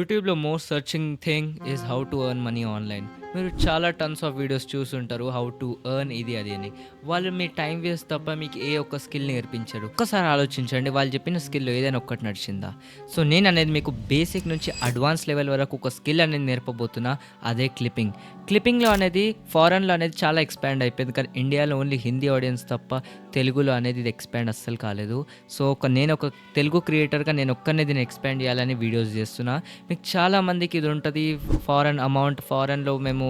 యూట్యూబ్‌లో most searching thing is how to earn money online. మీరు చాలా టన్స్ ఆఫ్ వీడియోస్ చూసుంటారు. హౌ టు ఎర్న్ ఇది అది అని. వాళ్ళు మీ టైం వేస్ట్ తప్ప మీకు ఏ ఒక్క స్కిల్ నేర్పించరు. ఒక్కసారి ఆలోచించండి, వాళ్ళు చెప్పిన స్కిల్‌లో ఏదైనా ఒక్కటి నడిచిందా? సో నేననేది మీకు బేసిక్ నుంచి అడ్వాన్స్ లెవెల్ వరకు ఒక స్కిల్ అనేది నేర్పబోతున్నా. అదే క్లిప్పింగ్. క్లిప్పింగ్‌లో అనేది ఫారెన్‌లో అనేది చాలా ఎక్స్‌పాండ్ అయిపోయింది. కానీ ఇండియాలో ఓన్లీ హిందీ ఆడియన్స్ తప్ప తెలుగులో అనేది ఇది ఎక్స్‌పాండ్ అస్సలు కాలేదు. సో నేనొక తెలుగు క్రియేటర్‌గా నేనొక్కడినే దీన్ని ఎక్స్‌పాండ్ చేయాలని వీడియోస్ చేస్తున్నా. మీకు చాలామందికి ఇది ఉంటుంది. ఫారెన్‌లో మేము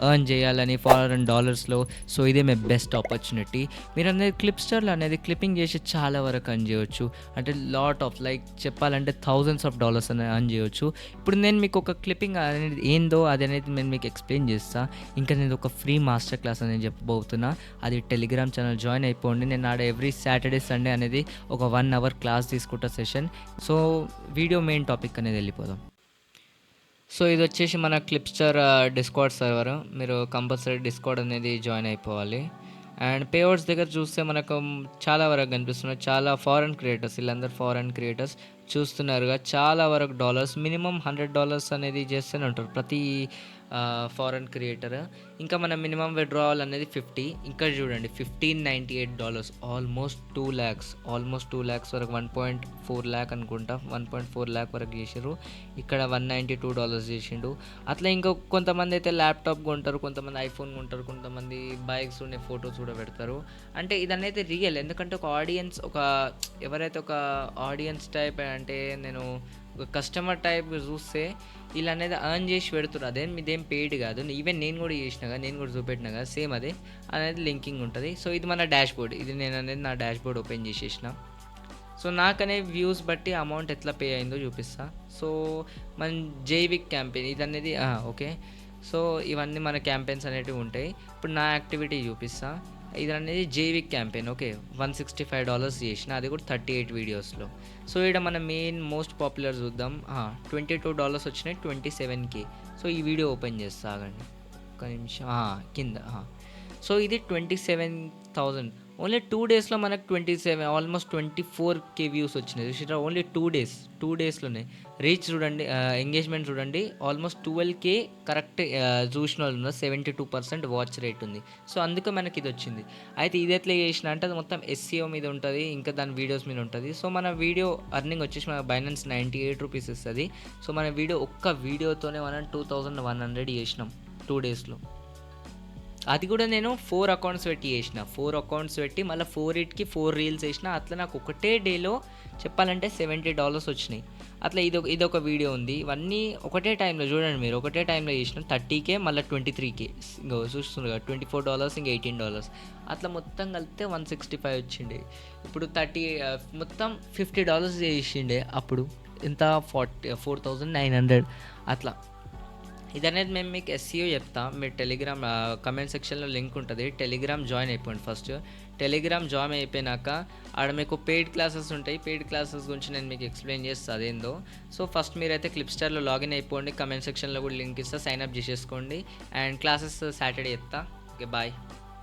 ఎర్న్ చేయాలని ఫారెన్ డాలర్స్‌లో. సో ఇదే మీ బెస్ట్ ఆపర్చునిటీ. మీరనేది క్లిప్స్టర్‌లో అనేది క్లిప్పింగ్ చేసి చాలా వరకు ఎర్న్ చేయొచ్చు. అంటే లాట్ ఆఫ్ లైక్ చెప్పాలంటే థౌసండ్స్ ఆఫ్ డాలర్స్ అనేది ఎర్న్ చేయొచ్చు. ఇప్పుడు నేను మీకు ఒక క్లిప్పింగ్ అనేది ఏందో అది అనేది నేను మీకు ఎక్స్‌ప్లెయిన్ చేస్తా. ఇంకా నేను ఒక ఫ్రీ మాస్టర్ క్లాస్ అనేది చెప్పబోతున్నా. అది టెలిగ్రామ్ ఛానల్ జాయిన్ అయిపోండి. నేను ఆడ ఎవ్రీ సాటర్డే, సండే అనేది ఒక 1 అవర్ క్లాస్ తీసుకుంటా session. So video main topic అనేది వెళ్ళిపోదాం. సో ఇదొచ్చేసి మన క్లిప్స్టర్ డిస్కార్డ్ సర్వర్. మీరు కంపల్సరీ డిస్కార్డ్ అనేది జాయిన్ అయిపోవాలి. అండ్ పేఅవుట్స్ దగ్గర చూస్తే మనకు చాలా వరకు కనిపిస్తున్నాయి. చాలా ఫారెన్ క్రియేటర్స్, వీళ్ళందరూ ఫారెన్ క్రియేటర్స్ చూస్తున్నారుగా. చాలా వరకు డాలర్స్ మినిమం $100 అనేది చేస్తూనే ఉంటారు ప్రతి ఫారెన్ క్రియేటర్. ఇంకా మన మినిమం విత్డ్రావల్ అనేది 50. ఇక్కడ చూడండి $1598, ఆల్మోస్ట్ 2 lakhs వరకు, 1.4 lakh అనుకుంటా, 1.4 lakh వరకు చేసారు. ఇక్కడ $192 చేసిండు. అట్లా ఇంకా కొంతమంది అయితే ల్యాప్టాప్ కొంటారు, కొంతమంది ఐఫోన్ కొంటారు, కొంతమంది బైక్స్ ఉండే ఫొటోస్ కూడా పెడతారు. అంటే ఇదనేది రియల్. ఎందుకంటే ఎవరైతే ఒక ఆడియన్స్ టైప్ అంటే నేను ఒక కస్టమర్ టైప్ చూస్తే వీళ్ళు అనేది ఎర్న్ చేసి పెడుతున్నారు. ఇదేం పెయిడ్ కాదు. ఈవెన్ నేను కూడా చేసినాగా, నేను కూడా చూపెట్టినా కదా, సేమ్ అదే అనేది లింకింగ్ ఉంటుంది. సో ఇది మన డాష్ బోర్డ్. ఇది నేను అనేది నా డాష్ బోర్డ్ ఓపెన్ చేసేసిన. సో నాకనే వ్యూస్ బట్టి అమౌంట్ ఎట్లా పే అయిందో చూపిస్తా. సో మన జైవిక్ క్యాంపెయిన్ ఇది అనేది ఓకే. సో ఇవన్నీ మన క్యాంపెయిన్స్ అనేటివి ఉంటాయి. ఇప్పుడు నా యాక్టివిటీ చూపిస్తా. ఇది అనేది జైవిక్ క్యాంపెయిన్. ఓకే, $165 చేసిన, అది కూడా 38 వీడియోస్లో. సో ఇక్కడ మన మెయిన్ మోస్ట్ పాపులర్ చూద్దాం. $22 వచ్చినాయి, 27K. సో ఈ వీడియో ఓపెన్ చేస్తా, ఆగండి ఒక నిమిషం. కింద సో ఇది 27,000. ఓన్లీ 2 డేస్లో మనకు 27, ఆల్మోస్ట్ 24K వ్యూస్ వచ్చినాయి చూసిరా. ఓన్లీ 2 డేస్లోనే. రీచ్ చూడండి, ఎంగేజ్మెంట్ చూడండి, ఆల్మోస్ట్ 12K కరెక్ట్ చూసిన వాళ్ళు ఉన్నారు. 72% వాచ్ రేట్ ఉంది. సో అందుకే మనకి ఇది వచ్చింది. అయితే ఇది ఎట్లా చేసిన అంటే అది మొత్తం SEO మీద ఉంటుంది, ఇంకా దాని వీడియోస్ మీద ఉంటుంది. సో మన వీడియో అర్నింగ్ వచ్చేసి మన బైనాన్స్ $98 ఇస్తుంది. సో మన ఒక్క వీడియోతోనే మనం 2100 చేసినాం 2 డేస్లో. అది కూడా నేను 4 అకౌంట్స్ పెట్టి చేసిన. 4 అకౌంట్స్ పెట్టి మళ్ళీ 4 రీల్స్ వేసిన. అట్లా నాకు ఒకటే డేలో చెప్పాలంటే $70 వచ్చినాయి. అట్లా ఇదొక వీడియో ఉంది. ఇవన్నీ ఒకటే టైంలో చూడండి, మీరు ఒకటే టైంలో చేసిన 30K మళ్ళీ 23K. ఇంకో చూస్తున్నారు కదా, $24 ఇంకా $18. అట్లా మొత్తం కలిపితే 165 వచ్చిండే. ఇప్పుడు మొత్తం $50 చేసిండే. అప్పుడు ఎంత 4,900 అట్లా. ఇదనేది మేము మీకు SEO చెప్తాం. మీరు టెలిగ్రామ్ కమెంట్ సెక్షన్లో లింక్ ఉంటుంది. టెలిగ్రామ్ జాయిన్ అయిపోండి ఫస్ట్. టెలిగ్రామ్ జాయిన్ అయిపోయినాక ఆడ మీకు పెయిడ్ క్లాసెస్ ఉంటాయి. పెయిడ్ క్లాసెస్ గురించి నేను మీకు ఎక్స్ప్లెయిన్ చేస్తాను అదేందో. సో ఫస్ట్ మీరైతే క్లిప్స్టార్లో లాగిన్ అయిపోండి. కమెంట్ సెక్షన్లో కూడా లింక్ ఇస్తా, సైన్అప్ చేసేసుకోండి. అండ్ క్లాసెస్ సాటర్డే చెప్తా. Okay, bye.